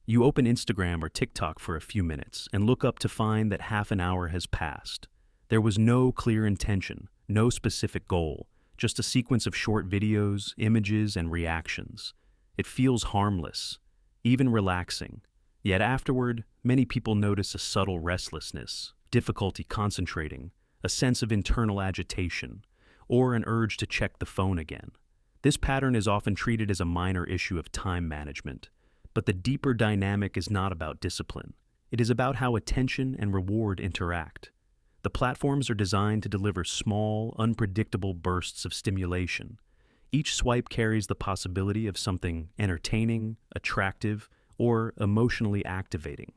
You open Instagram or TikTok for a few minutes and look up to find that half an hour has passed. There was no clear intention, no specific goal, just a sequence of short videos, images, and reactions. It feels harmless, even relaxing. Yet afterward, many people notice a subtle restlessness, difficulty concentrating, a sense of internal agitation, or an urge to check the phone again. This pattern is often treated as a minor issue of time management, but the deeper dynamic is not about discipline. It is about how attention and reward interact. The platforms are designed to deliver small, unpredictable bursts of stimulation. Each swipe carries the possibility of something entertaining, attractive, or emotionally activating.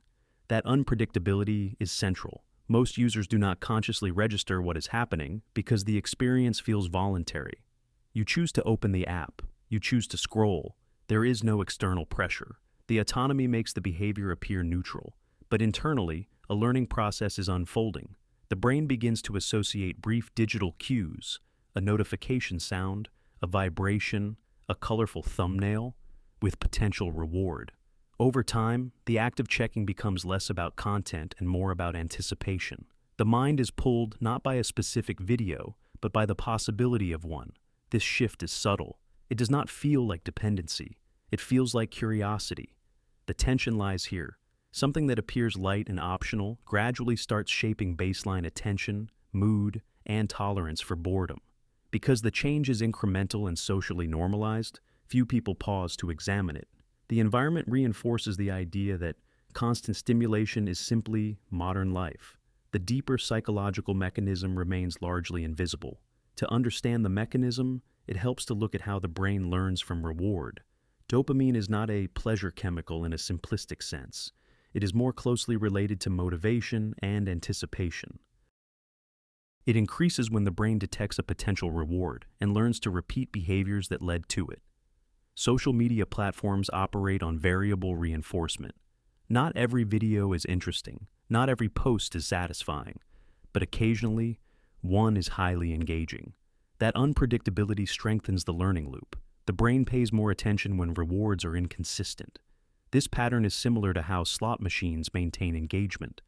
That unpredictability is central. Most users do not consciously register what is happening because the experience feels voluntary. You choose to open the app. You choose to scroll. There is no external pressure. The autonomy makes the behavior appear neutral, but internally, a learning process is unfolding. The brain begins to associate brief digital cues, a notification sound, a vibration, a colorful thumbnail, with potential reward. Over time, the act of checking becomes less about content and more about anticipation. The mind is pulled not by a specific video, but by the possibility of one. This shift is subtle. It does not feel like dependency. It feels like curiosity. The tension lies here. Something that appears light and optional gradually starts shaping baseline attention, mood, and tolerance for boredom. Because the change is incremental and socially normalized, few people pause to examine it. The environment reinforces the idea that constant stimulation is simply modern life. The deeper psychological mechanism remains largely invisible. To understand the mechanism, it helps to look at how the brain learns from reward. Dopamine is not a pleasure chemical in a simplistic sense. It is more closely related to motivation and anticipation. It increases when the brain detects a potential reward and learns to repeat behaviors that led to it. Social media platforms operate on variable reinforcement. Not every video is interesting, not every post is satisfying, but occasionally, one is highly engaging. That unpredictability strengthens the learning loop. The brain pays more attention when rewards are inconsistent. This pattern is similar to how slot machines maintain engagement.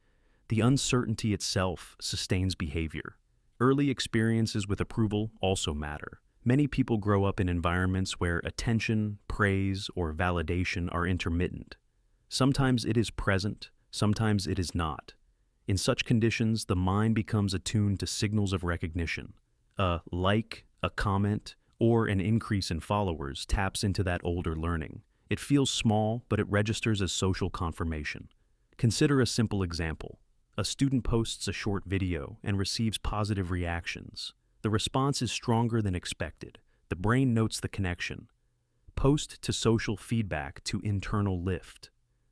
The uncertainty itself sustains behavior. Early experiences with approval also matter. Many people grow up in environments where attention, praise, or validation are intermittent. Sometimes it is present, sometimes it is not. In such conditions, the mind becomes attuned to signals of recognition. A like, a comment, or an increase in followers taps into that older learning. It feels small, but it registers as social confirmation. Consider a simple example. A student posts a short video and receives positive reactions. The response is stronger than expected. The brain notes the connection. Post to social feedback to internal lift.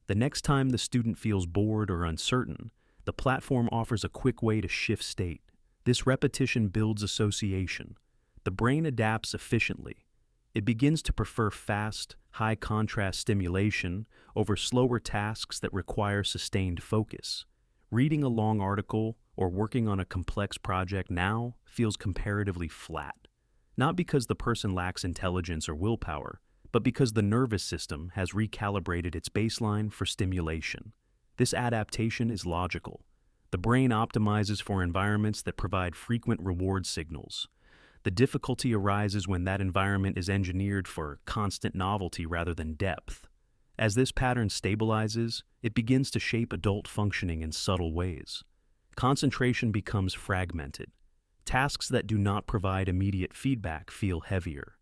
The next time the student feels bored or uncertain, the platform offers a quick way to shift state. This repetition builds association. The brain adapts efficiently. It begins to prefer fast, high-contrast stimulation over slower tasks that require sustained focus. Reading a long article or working on a complex project now feels comparatively flat. Not because the person lacks intelligence or willpower, but because the nervous system has recalibrated its baseline for stimulation. This adaptation is logical. The brain optimizes for environments that provide frequent reward signals. The difficulty arises when that environment is engineered for constant novelty rather than depth. As this pattern stabilizes, it begins to shape adult functioning in subtle ways. Concentration becomes fragmented. Tasks that do not provide immediate feedback feel heavier.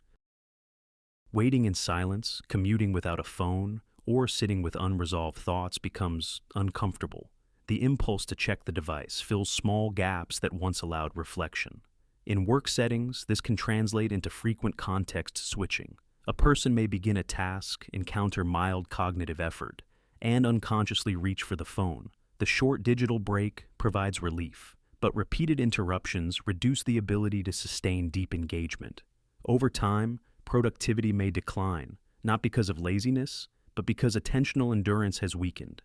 Waiting in silence, commuting without a phone, or sitting with unresolved thoughts becomes uncomfortable. The impulse to check the device fills small gaps that once allowed reflection. In work settings, this can translate into frequent context switching. A person may begin a task, encounter mild cognitive effort, and unconsciously reach for the phone. The short digital break provides relief, but repeated interruptions reduce the ability to sustain deep engagement. Over time, productivity may decline, not because of laziness, but because attentional endurance has weakened.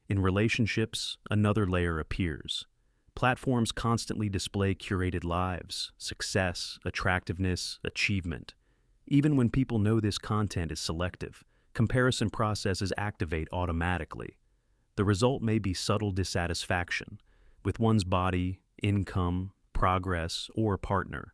In relationships, another layer appears. Platforms constantly display curated lives, success, attractiveness, achievement. Even when people know this content is selective, comparison processes activate automatically. The result may be subtle dissatisfaction with one's body, income, progress, or partner.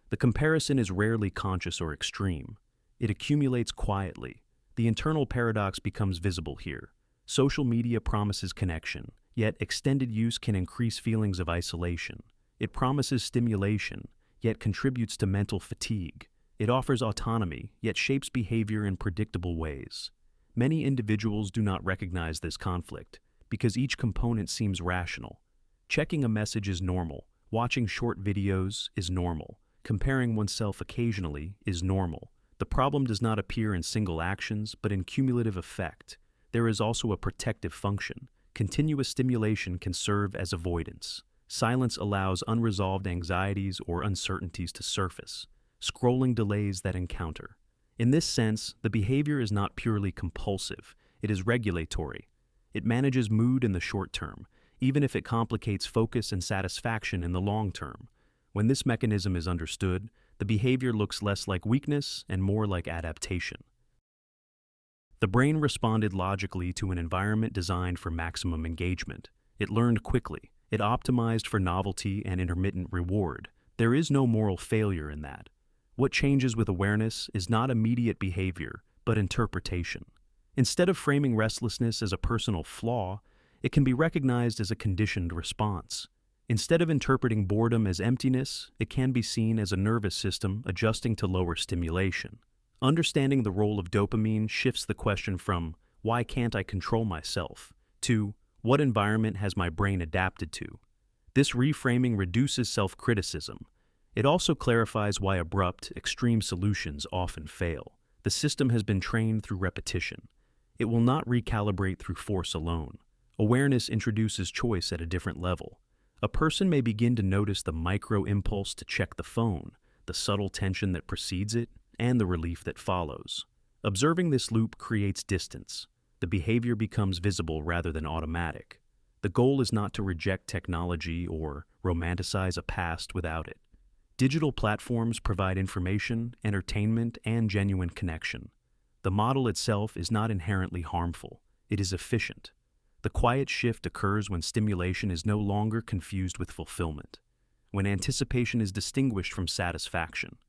The comparison is rarely conscious or extreme. It accumulates quietly. The internal paradox becomes visible here. Social media promises connection, yet extended use can increase feelings of isolation. It promises stimulation, yet contributes to mental fatigue. It offers autonomy, yet shapes behavior in predictable ways. Many individuals do not recognize this conflict because each component seems rational. Checking a message is normal. Watching short videos is normal. Comparing oneself occasionally is normal. The problem does not appear in single actions, but in cumulative effect. There is also a protective function. Continuous stimulation can serve as avoidance. Silence allows unresolved anxieties or uncertainties to surface. Scrolling delays that encounter. In this sense, the behavior is not purely compulsive. It is regulatory. It manages mood in the short term, even if it complicates focus and satisfaction in the long term. When this mechanism is understood, the behavior looks less like weakness and more like adaptation. The brain responded logically to an environment designed for maximum engagement. It learned quickly. It optimized for novelty and intermittent reward. There is no moral failure in that. What changes with awareness is not immediate behavior, but interpretation. Instead of framing restlessness as a personal flaw, it can be recognized as a conditioned response. Instead of interpreting boredom as emptiness, it can be seen as a nervous system adjusting to lower stimulation. Understanding the role of dopamine shifts the question from, "Why can't I control myself?" to, "What environment has my brain adapted to?" This reframing reduces self-criticism. It also clarifies why abrupt, extreme solutions often fail. The system has been trained through repetition. It will not recalibrate through force alone. Awareness introduces choice at a different level. A person may begin to notice the micro-impulse to check the phone, the subtle tension that precedes it, and the relief that follows. Observing this loop creates distance. The behavior becomes visible rather than automatic. The goal is not to reject technology or romanticize a past without it. Digital platforms provide information, entertainment, and genuine connection. The model itself is not inherently harmful. It is efficient. The quiet shift occurs when stimulation is no longer confused with fulfillment, when anticipation is distinguished from satisfaction,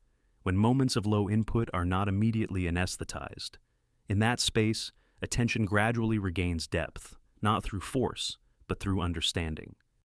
when moments of low input are not immediately anesthetized. In that space, attention gradually regains depth, not through force, but through understanding.